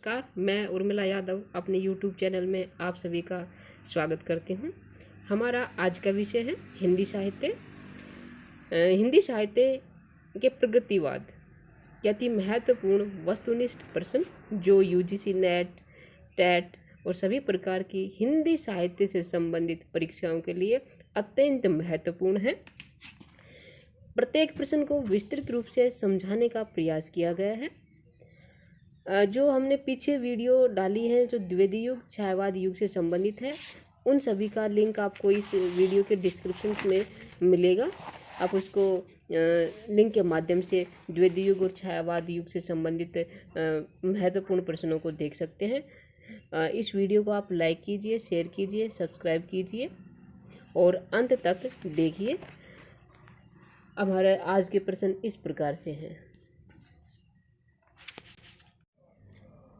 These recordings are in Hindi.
नमस्कार, मैं उर्मिला यादव अपने YouTube चैनल में आप सभी का स्वागत करती हूँ। हमारा आज का विषय है हिंदी साहित्य। हिंदी साहित्य के प्रगतिवाद के अति महत्वपूर्ण वस्तुनिष्ठ प्रश्न जो UGC नेट, टेट और सभी प्रकार की हिंदी साहित्य से संबंधित परीक्षाओं के लिए अत्यंत महत्वपूर्ण है। प्रत्येक प्रश्न को विस्तृत रूप से समझाने का प्रयास किया गया है। जो हमने पीछे वीडियो डाली है जो द्विवेदी युग, छायावाद युग से संबंधित है, उन सभी का लिंक आपको इस वीडियो के डिस्क्रिप्शन में मिलेगा। आप उसको लिंक के माध्यम से द्विवेदी युग और छायावाद युग से संबंधित महत्वपूर्ण प्रश्नों को देख सकते हैं। इस वीडियो को आप लाइक कीजिए, शेयर कीजिए, सब्सक्राइब कीजिए और अंत तक देखिए। हमारे आज के प्रश्न इस प्रकार से हैं।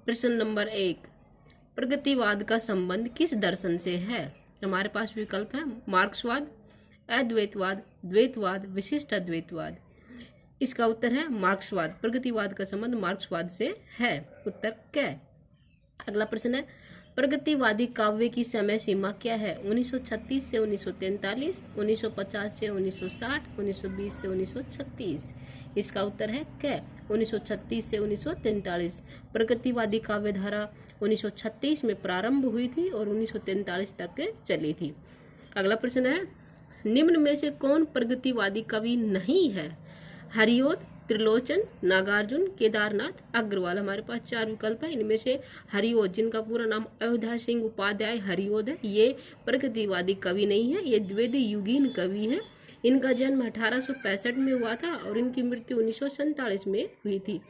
प्रश्न नंबर 1, प्रगतिवाद का संबंध किस दर्शन से है? हमारे पास विकल्प है मार्क्सवाद, अद्वैतवाद, द्वैतवाद, विशिष्ट अद्वैतवाद। इसका उत्तर है मार्क्सवाद। प्रगतिवाद का संबंध मार्क्सवाद से है। उत्तर क। अगला प्रश्न है प्रगतिवादी काव्य की समय सीमा क्या है? 1936 से 1943, 1950 से 1960, 1920 से 1936। इसका उत्तर है क, 1936 से 1943। प्रगतिवादी काव्य धारा 1936 में प्रारंभ हुई थी और 1943 तक चली थी। अगला प्रश्न है निम्न में से कौन प्रगतिवादी कवि नहीं है? हरिओद, त्रिलोचन, नागार्जुन, केदारनाथ, अग्रवाल। हमारे पास 4 विकल्प है। इनमें से हरिओद, जिनका पूरा नाम अयोध्या सिंह उपाध्याय हरिओद है, ये प्रगतिवादी कवि नहीं है, ये द्विवेदी युगीन कवि हैं। इनका जन्म 1865 में हुआ था और इनकी मृत्यु 1947 में हुई थी।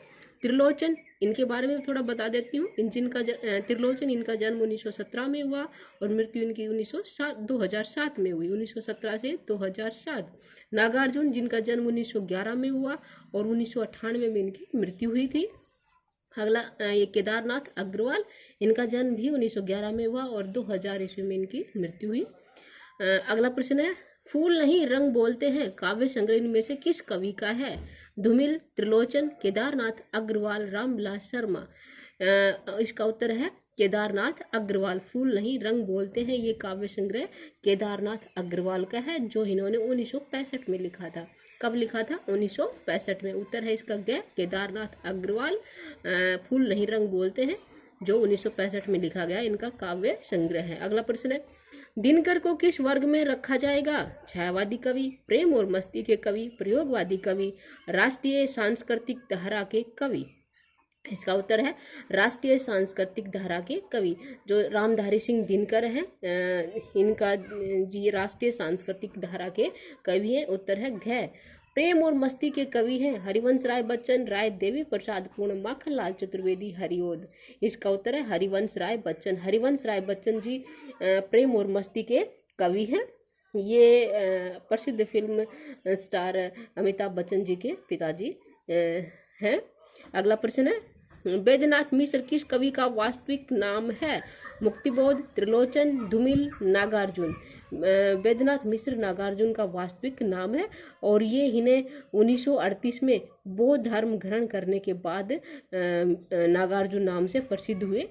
त्रिलोचन, इनके बारे में थोड़ा बता देती हूँ। त्रिलोचन, इनका जन्म 1917 में हुआ और मृत्यु इनकी 2007 में हुई, 1917 से 2007। नागार्जुन, जिनका जन्म 1911 में हुआ और 1998 में इनकी मृत्यु हुई थी। अगला ये केदारनाथ अग्रवाल, इनका जन्म भी 1911 में हुआ और 2000 ईस्वी में इनकी मृत्यु हुई। अगला प्रश्न है फूल नहीं रंग बोलते हैं काव्य संग्रह में से किस कवि का है? धूमिल, त्रिलोचन, केदारनाथ अग्रवाल, रामविलास शर्मा। इसका उत्तर है केदारनाथ अग्रवाल। फूल नहीं रंग बोलते हैं ये काव्य संग्रह केदारनाथ अग्रवाल का है, जो इन्होंने 1965 में लिखा था। कब लिखा था? 1965 में। उत्तर है इसका ग, केदारनाथ अग्रवाल। फूल नहीं रंग बोलते हैं जो 1965 में लिखा गया इनका काव्य संग्रह है। अगला प्रश्न है दिनकर को किस वर्ग में रखा जाएगा? छायावादी कवि, प्रेम और मस्ती के कवि, प्रयोगवादी कवि, राष्ट्रीय सांस्कृतिक धारा के कवि। इसका उत्तर है राष्ट्रीय सांस्कृतिक धारा के कवि। जो रामधारी सिंह दिनकर हैं, इनका जी राष्ट्रीय सांस्कृतिक धारा के कवि हैं। उत्तर है घ। प्रेम और मस्ती के कवि हैं हरिवंश राय बच्चन, राय देवी प्रसाद पूर्ण, माखनलाल चतुर्वेदी, हरिओद। इसका उत्तर है हरिवंश राय बच्चन। हरिवंश राय बच्चन जी प्रेम और मस्ती के कवि हैं। ये प्रसिद्ध फिल्म स्टार अमिताभ बच्चन जी के पिताजी हैं। अगला प्रश्न है बैद्यनाथ मिश्र किस कवि का वास्तविक नाम है? मुक्तिबोध, त्रिलोचन, धूमिल, नागार्जुन। बैद्यनाथ मिश्र नागार्जुन का वास्तविक नाम है और ये इन्हें 1938 में बौद्ध धर्म ग्रहण करने के बाद नागार्जुन नाम से प्रसिद्ध हुए।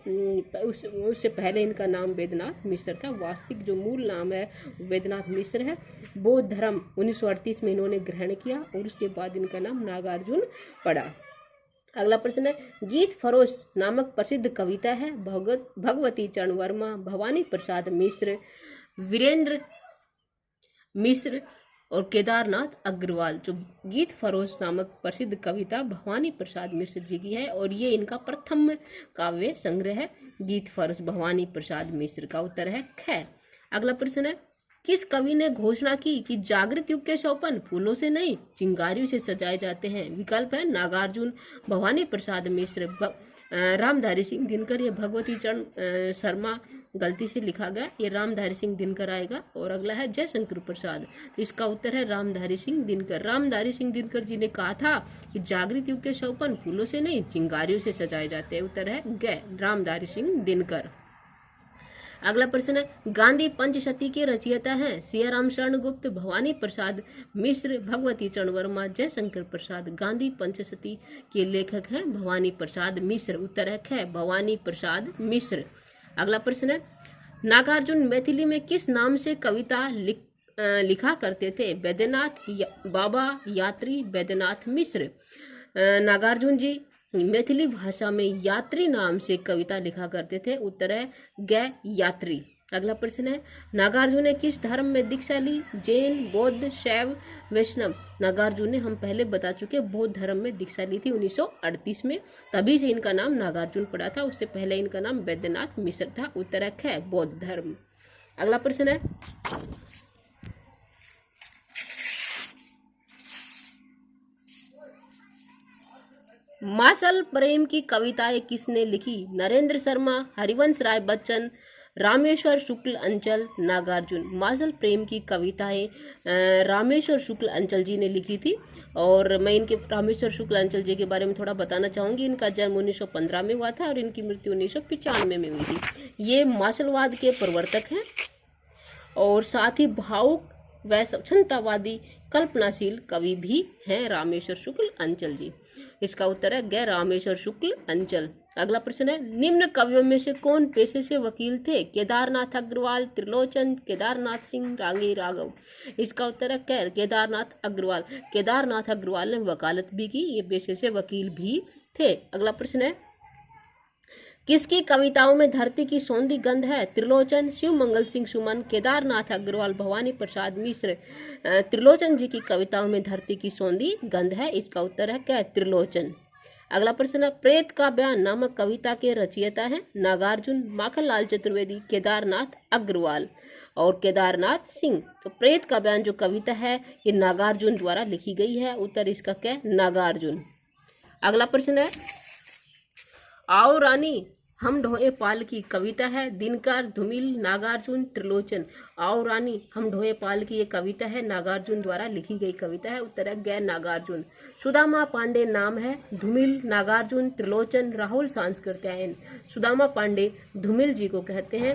उससे पहले इनका नाम बैद्यनाथ मिश्र था। वास्तविक जो मूल नाम है बैद्यनाथ मिश्र है। बौद्ध धर्म 1938 में इन्होंने ग्रहण किया और उसके बाद इनका नाम नागार्जुन पड़ा। अगला प्रश्न है गीत फरोश नामक प्रसिद्ध कविता है भगवती चरण वर्मा, भवानी प्रसाद मिश्र, वीरेंद्र मिश्र और केदारनाथ अग्रवाल। जो गीत फरोश नामक प्रसिद्ध कविता भवानी प्रसाद मिश्र जी की है और ये इनका प्रथम काव्य संग्रह है गीत फरोश भवानी प्रसाद मिश्र। का उत्तर है ख। अगला प्रश्न है किस कवि ने घोषणा की कि जागृत युग के सोपान फूलों से नहीं चिंगारियों से सजाए जाते हैं? विकल्प है नागार्जुन, भवानी प्रसाद मिश्र, रामधारी सिंह दिनकर। ये भगवती चरण शर्मा गलती से लिखा गया, ये रामधारी सिंह दिनकर आएगा। और अगला है जयशंकर प्रसाद। तो इसका उत्तर है रामधारी सिंह दिनकर। रामधारी सिंह दिनकर जी ने कहा था कि जागृत युग के सोपान फूलों से नहीं चिंगारियों से सजाए जाते हैं। उत्तर है ग, रामधारी सिंह दिनकर। अगला प्रश्न है, गांधी पंचशती के रचयिता हैं सियाराम शरण गुप्त, भवानी प्रसाद मिश्र, भगवती चरण वर्मा, जयशंकर प्रसाद। गांधी पंचशती के लेखक हैं भवानी प्रसाद मिश्र। उत्तर है भवानी प्रसाद मिश्र। अगला प्रश्न है, नागार्जुन मैथिली में किस नाम से कविता लिखा करते थे? बैद्यनाथ, बाबा, यात्री, बैद्यनाथ मिश्र। नागार्जुन जी मैथिली भाषा में यात्री नाम से कविता लिखा करते थे। उत्तर है ग यात्री। अगला प्रश्न है, नागार्जुन ने किस धर्म में दीक्षा ली? जैन, बौद्ध, शैव, वैष्णव। नागार्जुन ने हम पहले बता चुके बौद्ध धर्म में दीक्षा ली थी 1938 में, तभी से इनका नाम नागार्जुन पड़ा था। उससे पहले इनका नाम बैद्यनाथ मिश्र था। उत्तर है बौद्ध धर्म। अगला प्रश्न है, मासल प्रेम की कविताएं किसने लिखी? नरेंद्र शर्मा, हरिवंश राय बच्चन, रामेश्वर शुक्ल अंचल, नागार्जुन। मासल प्रेम की कविताएं रामेश्वर शुक्ल अंचल जी ने लिखी थी। और मैं इनके रामेश्वर शुक्ल अंचल जी के बारे में थोड़ा बताना चाहूंगी। इनका जन्म 1915 में हुआ था और इनकी मृत्यु 1995 में हुई थी। ये मासलवाद के प्रवर्तक हैं और साथ ही भावुक व क्षमतावादी कल्पनाशील कवि भी हैं रामेश्वर शुक्ल अंचल जी। इसका उत्तर है ग रामेश्वर शुक्ल अंचल। अगला प्रश्न है, निम्न कवियों में से कौन पेशे से वकील थे? केदारनाथ अग्रवाल, त्रिलोचन, केदारनाथ सिंह, रांगी राघव। इसका उत्तर है क केदारनाथ अग्रवाल। केदारनाथ अग्रवाल ने वकालत भी की, ये पेशे से वकील भी थे। अगला प्रश्न है, किसकी कविताओं में धरती की सौंधी गंध है? त्रिलोचन, शिव मंगल सिंह सुमन, केदारनाथ अग्रवाल, भवानी प्रसाद मिश्र। त्रिलोचन जी की कविताओं में धरती की सौंधी गंध है। इसका उत्तर है क्या? त्रिलोचन। अगला प्रश्न है, प्रेत का बयान नामक कविता के रचयिता हैं नागार्जुन, माखनलाल चतुर्वेदी, केदारनाथ अग्रवाल और केदारनाथ सिंह। तो प्रेत का बयान जो कविता है ये नागार्जुन द्वारा लिखी गई है। उत्तर इसका क्या? नागार्जुन। अगला प्रश्न है, आओ रानी हम ढोए पाल की कविता है दिनकर, धूमिल, नागार्जुन, त्रिलोचन। आओ रानी हम ढोए पाल की ये कविता है नागार्जुन द्वारा लिखी गई कविता है। उत्तर है ग नागार्जुन। सुदामा पांडे नाम है धूमिल, नागार्जुन, त्रिलोचन, राहुल सांस्कृत्यायन। सुदामा पांडे धूमिल जी को कहते हैं,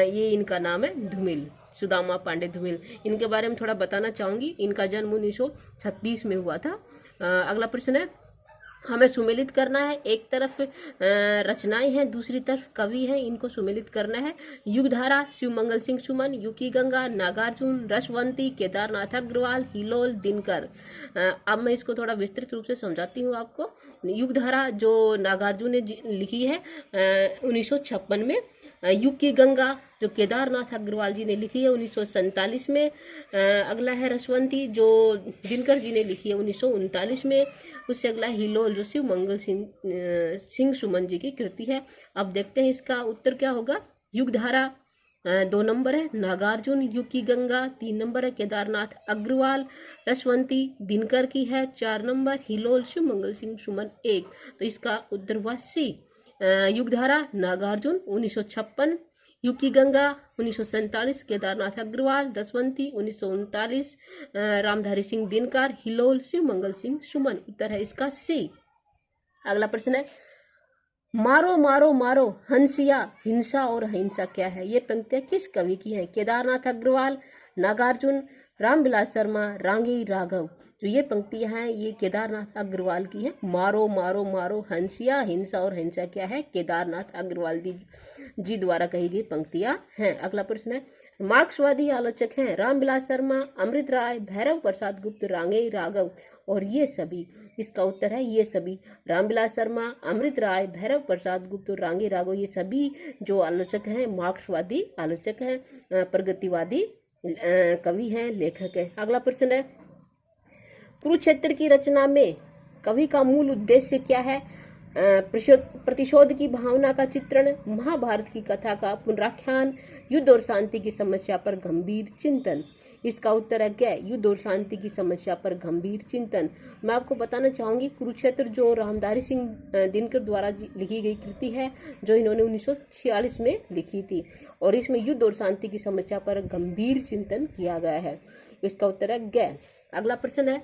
ये इनका नाम है धूमिल, सुदामा पांडे धूमिल। इनके बारे में थोड़ा बताना चाहूंगी। इनका जन्म 1936 में हुआ था। अगला प्रश्न है, हमें सुमेलित करना है। एक तरफ रचनाएं हैं, दूसरी तरफ कवि हैं, इनको सुमेलित करना है। युगधारा शिव मंगल सिंह सुमन, युकी गंगा नागार्जुन, रसवंती केदारनाथ अग्रवाल, हिलोल दिनकर। अब मैं इसको थोड़ा विस्तृत रूप से समझाती हूँ आपको। युगधारा जो नागार्जुन ने लिखी है 1956 में। युग की गंगा जो केदारनाथ अग्रवाल जी ने लिखी है 1947 में। अगला है रसवंती जो दिनकर जी ने लिखी है 1939 में। उससे अगला हिलोल जो शिव मंगल सिंह सुमन जी की कृति है। अब देखते हैं इसका उत्तर क्या होगा। युगधारा 2 नंबर है, नागार्जुन। युग की गंगा 3 नंबर है, केदारनाथ अग्रवाल। रसवंती दिनकर की है 4 नंबर, हिलोल शिव मंगल सिंह सुमन 1। तो इसका उत्तर हुआ सी। युगधारा नागार्जुन 1956, युग की गंगा 1947, केदारनाथ अग्रवाल, रसवंती 1939, रामधारी सिंह दिनकर, हिलोल शिव मंगल सिंह सुमन। उत्तर है इसका सी। अगला प्रश्न है, मारो मारो मारो हंसिया, हिंसा और अहिंसा क्या है? ये पंक्तियां किस कवि की हैं? केदारनाथ अग्रवाल, नागार्जुन, रामविलास शर्मा, रांगी राघव। जो ये पंक्तियां हैं ये केदारनाथ अग्रवाल की हैं। मारो मारो मारो हंसिया, हिंसा और अहिंसा क्या है? केदारनाथ अग्रवाल जी द्वारा कही गई पंक्तियां हैं। अगला प्रश्न है, मार्क्सवादी आलोचक हैं रामविलास शर्मा, अमृत राय, भैरव प्रसाद गुप्त, रांगी राघव और ये सभी। इसका उत्तर है ये सभी। रामविलास शर्मा, अमृत राय, भैरव प्रसाद गुप्त, रांगी राघव ये सभी जो आलोचक हैं मार्क्सवादी आलोचक हैं, प्रगतिवादी कवि हैं, लेखक हैं। अगला प्रश्न है, कुरुक्षेत्र की रचना में कवि का मूल उद्देश्य क्या है? प्रतिशोध की भावना का चित्रण, महाभारत की कथा का पुनराख्यान, युद्ध और शांति की समस्या पर गंभीर चिंतन। इसका उत्तर है क्या? युद्ध और शांति की समस्या पर गंभीर चिंतन। मैं आपको बताना चाहूंगी कुरुक्षेत्र जो रामधारी सिंह दिनकर द्वारा लिखी गई कृति है जो इन्होंने 1946 में लिखी थी और इसमें युद्ध और शांति की समस्या पर गंभीर चिंतन किया गया है। इसका उत्तर है ग। अगला प्रश्न है,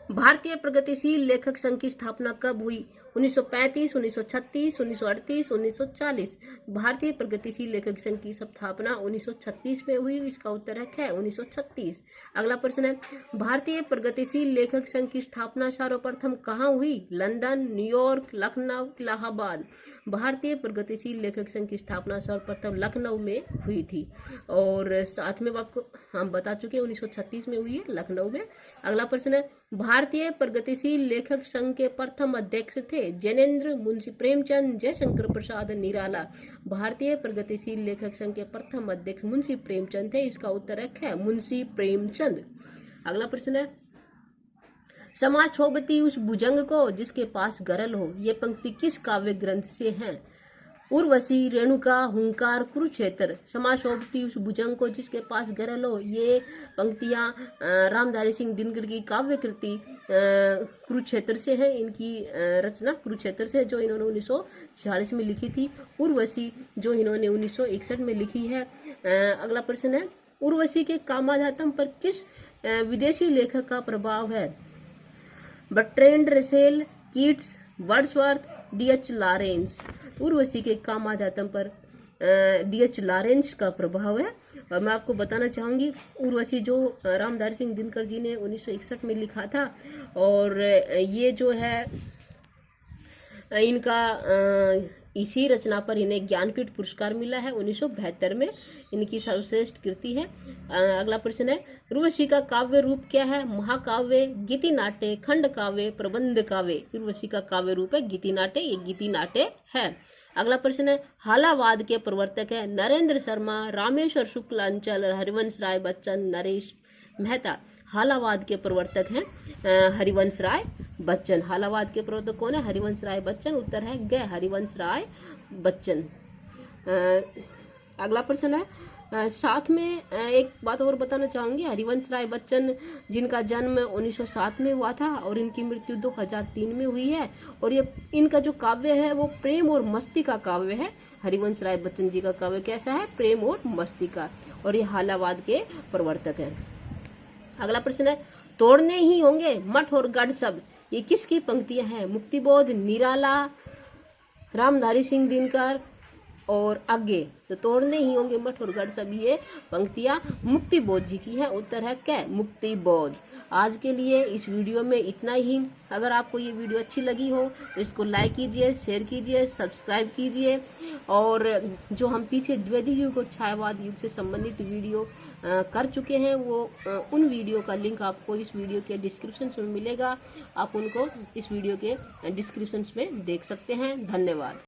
भारतीय प्रगतिशील लेखक संघ की स्थापना कब हुई? 1935, 1936, 1938, 1940। भारतीय प्रगतिशील लेखक संघ की स्थापना 1936 में हुई। इसका उत्तर है ख 1936। अगला प्रश्न है, भारतीय प्रगतिशील लेखक संघ की स्थापना सर्वप्रथम कहाँ हुई? London, New York, Lucknow, Allahabad. भारतीय प्रगतिशील लेखक संघ की स्थापना सर्वप्रथम लखनऊ में हुई थी। और साथ में आपको हम बता चुके हैं 1936 में हुई है लखनऊ में। अगला प्रश्न है, भारतीय प्रगतिशील लेखक संघ के प्रथम अध्यक्ष थे जैनेन्द्र, मुंशी प्रेमचंद, जयशंकर प्रसाद, निराला। भारतीय प्रगतिशील लेखक संघ के प्रथम अध्यक्ष मुंशी प्रेमचंद थे। इसका उत्तर है मुंशी प्रेमचंद। अगला प्रश्न है, समाज छोबती उस भुजंग को जिसके पास गरल हो। ये पंक्ति किस काव्य ग्रंथ से है? उर्वशी, रेणुका, हुंकार, कुरुक्षेत्र। समाज शोभती उस भुजंग को जिसके पास गरल हो, ये पंक्तियां रामधारी सिंह दिनकर की काव्य कृति कुरुक्षेत्र से है। इनकी रचना कुरुक्षेत्र से, जो इन्होंने 1946 में लिखी थी। उर्वशी जो इन्होंने 1961 में लिखी है। अगला प्रश्न है, उर्वशी के कामाधातम पर किस विदेशी लेखक का प्रभाव है? Bertrand Russell, Keats, Wordsworth, D.H.. Lawrence. Urvashi के कामाधातम पर डी.एच. लॉरेंस का प्रभाव है। और मैं आपको बताना चाहूंगी, उर्वशी जो रामधारी सिंह दिनकर जी ने 1961 में लिखा था, और ये जो है इनका इसी रचना पर इन्हें ज्ञानपीठ पुरस्कार मिला है 1972 में। इनकी सर्वश्रेष्ठ कृति है। अगला प्रश्न है, उर्वशी का काव्य रूप क्या है? महाकाव्य, गीति नाट्य, खंड काव्य, प्रबंध काव्य। उर्वशी का काव्य रूप है गीति नाट्य। ये गीति नाट्य है। अगला प्रश्न है, हालावाद के प्रवर्तक है नरेंद्र शर्मा, रामेश्वर शुक्लांचल, हरिवंश राय बच्चन, नरेश मेहता। हालावाद के प्रवर्तक हैं हरिवंश राय बच्चन। हालावाद के प्रवर्तक कौन है? हरिवंश राय बच्चन। उत्तर है ग हरिवंश राय बच्चन। अगला प्रश्न है, साथ में एक बात और बताना चाहूंगी। हरिवंश राय बच्चन जिनका जन्म 1907 में हुआ था और इनकी मृत्यु 2003 में हुई है। और ये इनका जो काव्य है वो प्रेम और मस्ती का काव्य है। हरिवंश राय बच्चन जी का काव्य कैसा है? प्रेम और मस्ती का। और ये हालावाद के प्रवर्तक है। अगला प्रश्न है, तोड़ने ही होंगे मठ और गढ़ सब। ये किसकी पंक्तियां हैं? मुक्तिबोध, निराला, रामधारी सिंह दिनकर और आगे। तो तोड़ने ही होंगे मठ और गढ़ सब, ये पंक्तियां मुक्तिबोध जी की है। उत्तर है क्या? मुक्तिबोध। आज के लिए इस वीडियो में इतना ही। अगर आपको ये वीडियो अच्छी लगी हो तो इसको लाइक कीजिए, शेयर कीजिए, सब्सक्राइब कीजिए। और जो हम पीछे द्विवेदी युग और छायावाद युग से संबंधित वीडियो कर चुके हैं, वो उन वीडियो का लिंक आपको इस वीडियो के डिस्क्रिप्शन में मिलेगा। आप उनको इस वीडियो के डिस्क्रिप्शन में देख सकते हैं। धन्यवाद।